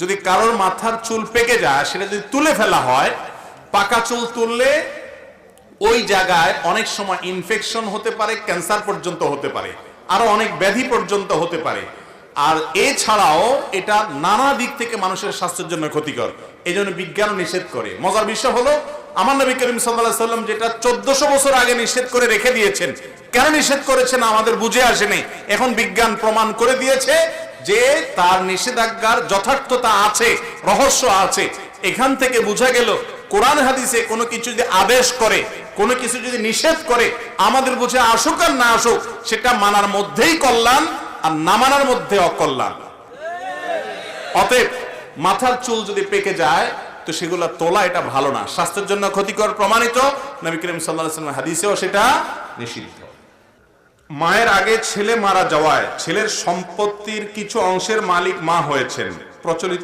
যদি কারোর মাথার চুল পেকে যায়, সেটা যদি তুলে ফেলা হয়, পাকা চুল তুললে ওই জায়গায় অনেক সময় ইনফেকশন হতে পারে, ক্যান্সার পর্যন্ত হতে পারে, আরো অনেক ব্যাধি পর্যন্ত হতে পারে। আর এছাড়াও এটা নানা দিক থেকে মানুষের স্বাস্থ্যের জন্য ক্ষতিকর, এই জন্য বিজ্ঞান নিষেধ করে। মজার বিষয় হলো, আমার নবী করিম সাল্লাল্লাহু আলাইহি সাল্লাম যেটা 1400 বছর আগে নিষেধ করে রেখে দিয়েছেন, কেন নিষেধ করেছেন আমাদের বুঝে আসেনি, এখন বিজ্ঞান প্রমাণ করে দিয়েছে যে তার নিষেধাজ্ঞার যথার্থতা আছে, রহস্য আছে। এখান থেকে বোঝা গেল কোরআন হাদিসে কোনো কিছু যদি আদেশ করে, কোনো কিছু যদি নিষেধ করে, আমাদের বুঝে আসুক আর না আসুক, সেটা মানার মধ্যেই কল্যাণ, আর না মানার মধ্যে অকল্যাণ। অতএব মাথার চুল যদি পেকে যায় তো সেগুলো তোলা এটা ভালো না, স্বাস্থ্যের জন্য ক্ষতিকর, প্রমাণিত। নবী করিম সাল্লাল্লাহু আলাইহি ওয়াসাল্লামের হাদিসেও সেটা নিষিদ্ধ। মায়ের আগে ছেলে মারা যাওয়ায় ছেলের সম্পত্তির কিছু অংশের মালিক মা হয়েছেন, প্রচলিত